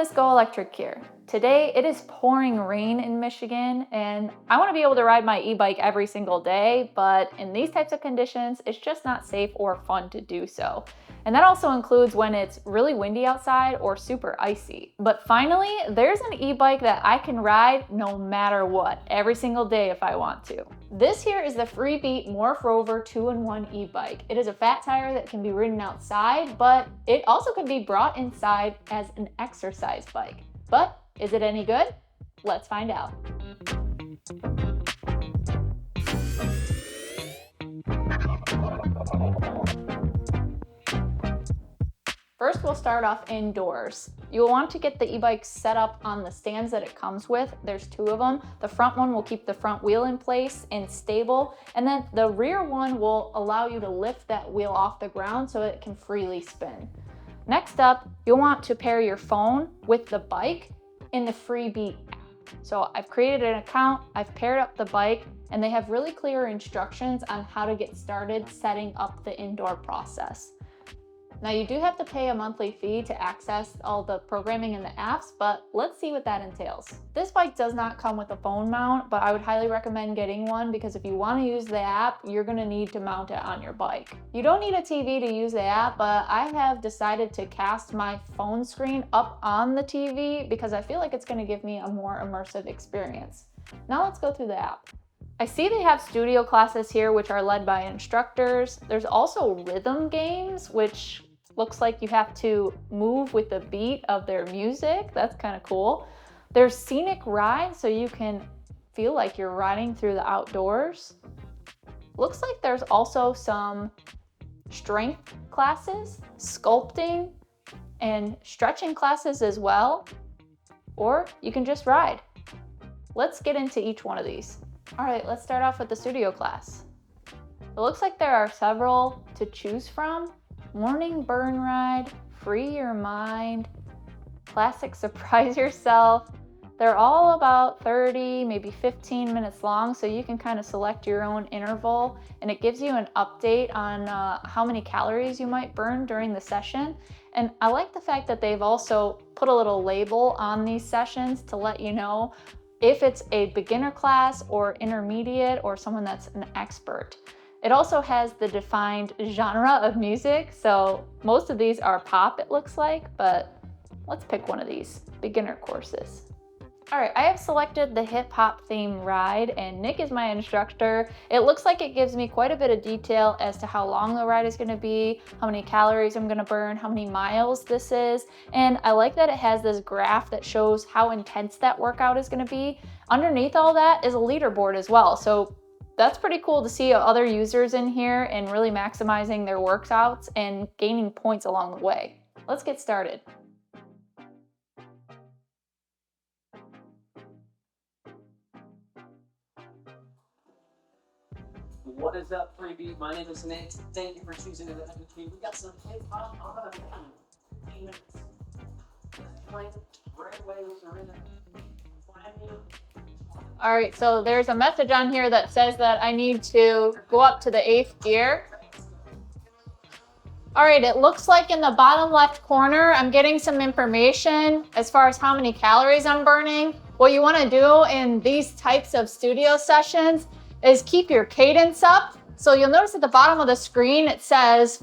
Miss GoElectric here. Today it is pouring rain in Michigan and I want to be able to ride my e-bike every single day, but in these types of conditions it's just not safe or fun to do so. And that also includes when it's really windy outside or super icy. But finally, there's an e-bike that I can ride no matter what, every single day if I want to. This here is the Freebeat MorphRover 2-in-1 e-bike. It is a fat tire that can be ridden outside, but it also can be brought inside as an exercise bike. But is it any good? Let's find out. First, we'll start off indoors. You'll want to get the e-bike set up on the stands that it comes with. There's two of them. The front one will keep the front wheel in place and stable, and then the rear one will allow you to lift that wheel off the ground so it can freely spin. Next up, you'll want to pair your phone with the bike in the Freebeat app. So I've created an account, I've paired up the bike, and they have really clear instructions on how to get started setting up the indoor process. Now you do have to pay a monthly fee to access all the programming in the apps, but let's see what that entails. This bike does not come with a phone mount, but I would highly recommend getting one because if you want to use the app, you're going to need to mount it on your bike. You don't need a TV to use the app, but I have decided to cast my phone screen up on the TV because I feel like it's going to give me a more immersive experience. Now let's go through the app. I see they have studio classes here which are led by instructors. There's also rhythm games, which looks like you have to move with the beat of their music. That's kind of cool. There's scenic rides, so you can feel like you're riding through the outdoors. Looks like there's also some strength classes, sculpting, and stretching classes as well. Or you can just ride. Let's get into each one of these. All right, let's start off with the studio class. It looks like there are several to choose from. Morning burn ride, free your mind, classic surprise yourself. They're all about 30, maybe 15 minutes long, so you can kind of select your own interval, and it gives you an update on how many calories you might burn during the session. And I like the fact that they've also put a little label on these sessions to let you know if it's a beginner class or intermediate or someone that's an expert. It also has the defined genre of music, so most of these are pop it looks like, but let's pick one of these, beginner courses. All right, I have selected the hip hop theme ride and Nick is my instructor. It looks like it gives me quite a bit of detail as to how long the ride is gonna be, how many calories I'm gonna burn, how many miles this is. And I like that it has this graph that shows how intense that workout is gonna be. Underneath all that is a leaderboard as well. So that's pretty cool to see other users in here and really maximizing their workouts and gaining points along the way. Let's get started. What is up, Freebeat? My name is Scenic. Thank you for choosing to have with me. We got some hip hop on the right away with the rhythm. All right, so there's a message on here that says that I need to go up to the 8th gear. All right, it looks like in the bottom left corner, I'm getting some information as far as how many calories I'm burning. What you wanna do in these types of studio sessions is keep your cadence up. So you'll notice at the bottom of the screen, it says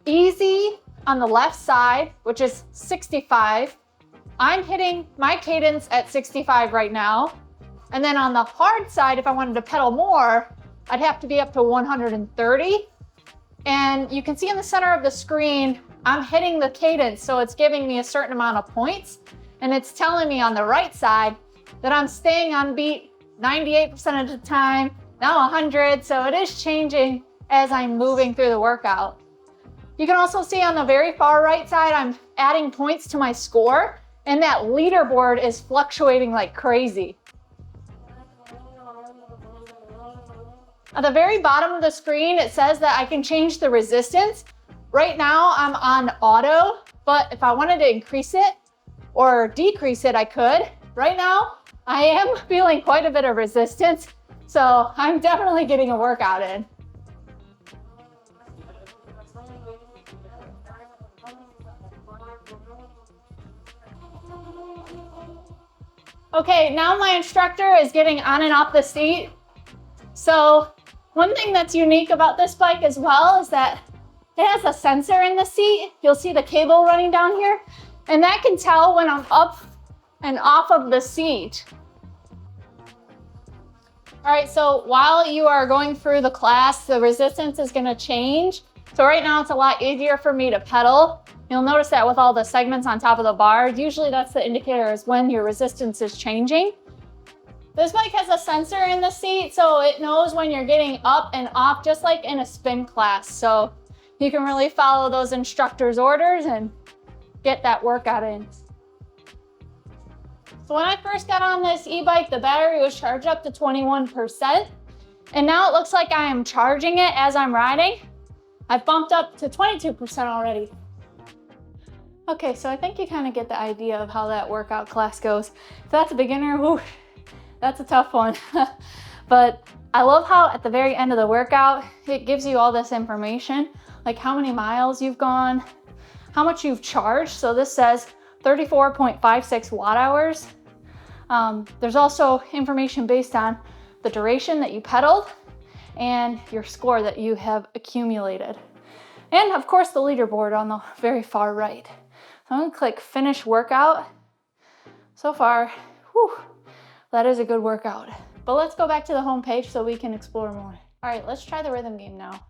easy on the left side, which is 65. I'm hitting my cadence at 65 right now. And then on the hard side, if I wanted to pedal more, I'd have to be up to 130. And you can see in the center of the screen, I'm hitting the cadence, so it's giving me a certain amount of points. And it's telling me on the right side that I'm staying on beat 98% of the time, now 100, so it is changing as I'm moving through the workout. You can also see on the very far right side, I'm adding points to my score, and that leaderboard is fluctuating like crazy. At the very bottom of the screen, it says that I can change the resistance. Right now, I'm on auto, but if I wanted to increase it or decrease it, I could. Right now, I am feeling quite a bit of resistance, so I'm definitely getting a workout in. Okay, now my instructor is getting on and off the seat. So one thing that's unique about this bike as well is that it has a sensor in the seat. You'll see the cable running down here, and that can tell when I'm up and off of the seat. All right, so while you are going through the class, the resistance is gonna change. So right now it's a lot easier for me to pedal. You'll notice that with all the segments on top of the bar, usually that's the indicator is when your resistance is changing. This bike has a sensor in the seat, so it knows when you're getting up and off, just like in a spin class. So you can really follow those instructors' orders and get that workout in. So when I first got on this e-bike, the battery was charged up to 21%. And now it looks like I am charging it as I'm riding. I've bumped up to 22% already. Okay, so I think you kind of get the idea of how that workout class goes. If that's a beginner, whew, that's a tough one. But I love how at the very end of the workout, it gives you all this information, like how many miles you've gone, how much you've charged. So this says 34.56 watt hours. There's also information based on the duration that you pedaled and your score that you have accumulated. And of course the leaderboard on the very far right. So I'm gonna click finish workout. So far, whew, that is a good workout. But let's go back to the home page so we can explore more. All right, let's try the rhythm game now.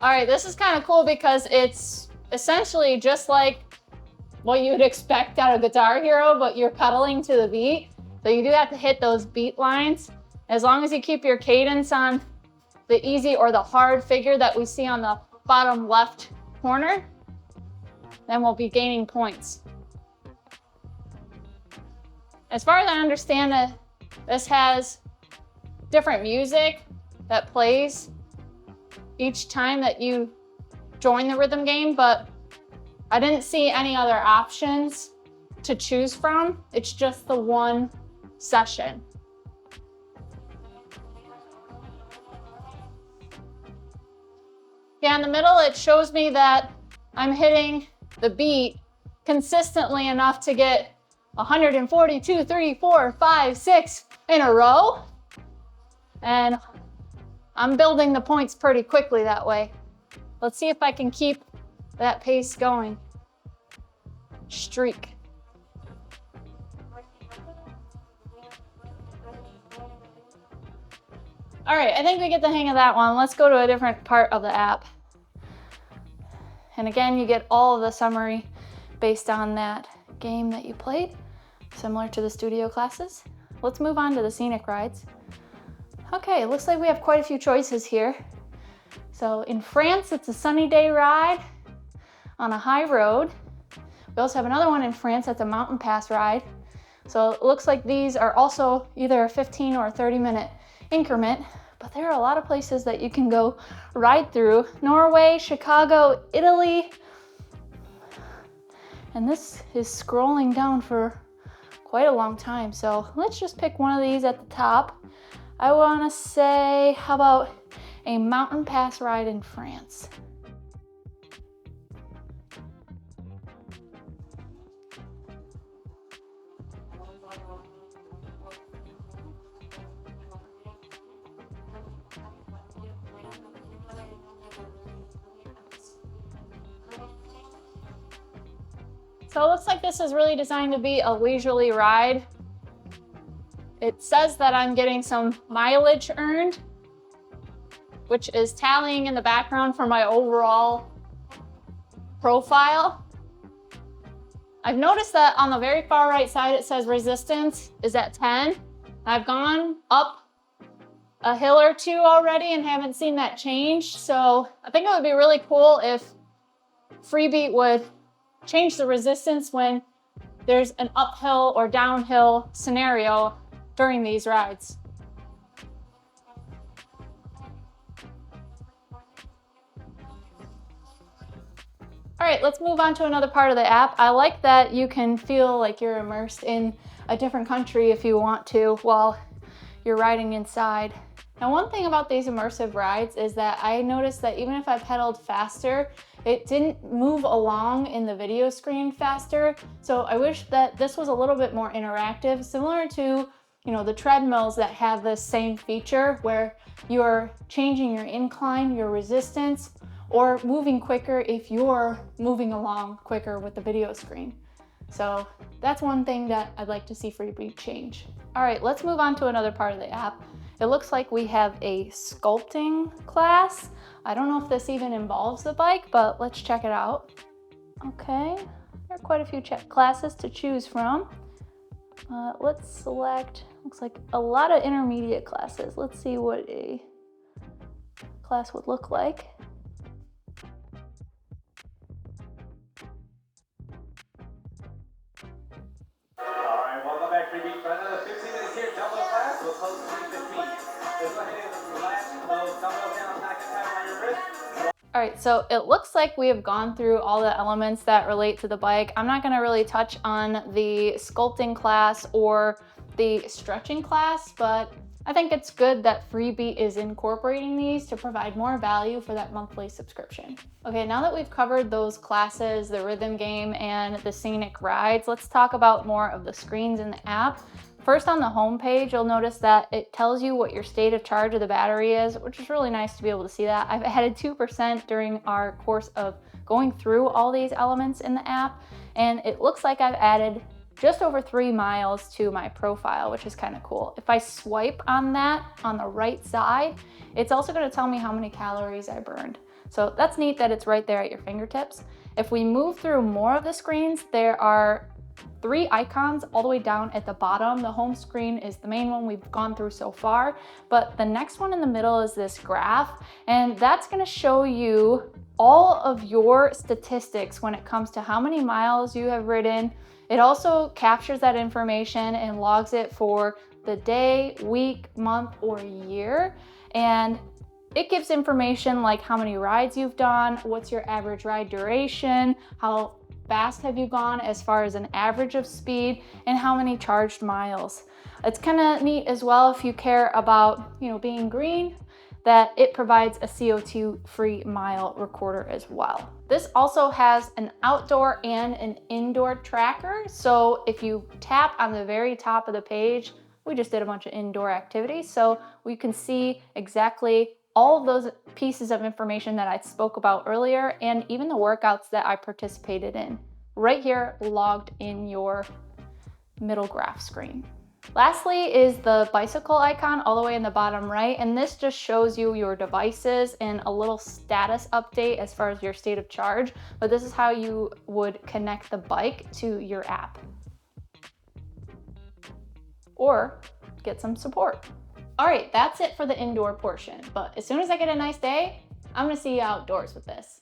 All right, this is kind of cool because it's essentially just like what you would expect out of Guitar Hero, but you're pedaling to the beat. So you do have to hit those beat lines. As long as you keep your cadence on the easy or the hard figure that we see on the bottom left corner, then we'll be gaining points. As far as I understand it, this has different music that plays each time that you join the rhythm game, but I didn't see any other options to choose from. It's just the one session. Yeah, in the middle, it shows me that I'm hitting the beat consistently enough to get 142, 3, 4, 5, 6 in a row. And I'm building the points pretty quickly that way. Let's see if I can keep that pace going. Streak. All right, I think we get the hang of that one. Let's go to a different part of the app. And again, you get all of the summary based on that game that you played, similar to the studio classes. Let's move on to the scenic rides. Okay, it looks like we have quite a few choices here. So in France, it's a sunny day ride on a high road. We also have another one in France that's a mountain pass ride. So it looks like these are also either a 15 or a 30-minute increment, but there are a lot of places that you can go ride through. Norway, Chicago, Italy. And this is scrolling down for quite a long time. So let's just pick one of these at the top. I wanna say, how about a mountain pass ride in France? So it looks like this is really designed to be a leisurely ride. It says that I'm getting some mileage earned, which is tallying in the background for my overall profile. I've noticed that on the very far right side, it says resistance is at 10. I've gone up a hill or two already and haven't seen that change. So I think it would be really cool if Freebeat would change the resistance when there's an uphill or downhill scenario during these rides. All right, let's move on to another part of the app. I like that you can feel like you're immersed in a different country if you want to while you're riding inside. Now, one thing about these immersive rides is that I noticed that even if I pedaled faster, it didn't move along in the video screen faster. So I wish that this was a little bit more interactive, similar to, the treadmills that have this same feature where you're changing your incline, your resistance, or moving quicker if you're moving along quicker with the video screen. So that's one thing that I'd like to see Freebeat change. All right, let's move on to another part of the app. It looks like we have a sculpting class. I don't know if this even involves the bike, but let's check it out. Okay, there are quite a few classes to choose from. Let's select, looks like a lot of intermediate classes. Let's see what a class would look like. Welcome back, Freebeat, for another 15 minutes here. Dumbbell class. We'll close at 3:15. Let's go ahead and relax. Those dumbbells down, back and tight on your wrist. All right, so it looks like we have gone through all the elements that relate to the bike. I'm not gonna really touch on the sculpting class or the stretching class, but I think it's good that Freebeat is incorporating these to provide more value for that monthly subscription. Okay, now that we've covered those classes, the rhythm game and the scenic rides, let's talk about more of the screens in the app. First, on the home page, you'll notice that it tells you what your state of charge of the battery is, which is really nice to be able to see that. I've added 2% during our course of going through all these elements in the app, and it looks like I've added just over 3 miles to my profile, which is kind of cool. If I swipe on that on the right side, it's also going to tell me how many calories I burned. So that's neat that it's right there at your fingertips. If we move through more of the screens, there are 3 icons all the way down at the bottom. The home screen is the main one we've gone through so far, but the next one in the middle is this graph, and that's going to show you all of your statistics when it comes to how many miles you have ridden. It also captures that information and logs it for the day, week, month, or year. And it gives information like how many rides you've done, what's your average ride duration, how fast have you gone as far as an average of speed, and how many charged miles. It's kind of neat as well if you care about, being green, that it provides a CO2-free mile recorder as well. This also has an outdoor and an indoor tracker. So if you tap on the very top of the page, we just did a bunch of indoor activities. So we can see exactly all of those pieces of information that I spoke about earlier, and even the workouts that I participated in, right here logged in your middle graph screen. Lastly is the bicycle icon all the way in the bottom right, and this just shows you your devices and a little status update as far as your state of charge, but this is how you would connect the bike to your app or get some support. All right, that's it for the indoor portion, but as soon as I get a nice day, I'm gonna see you outdoors with this.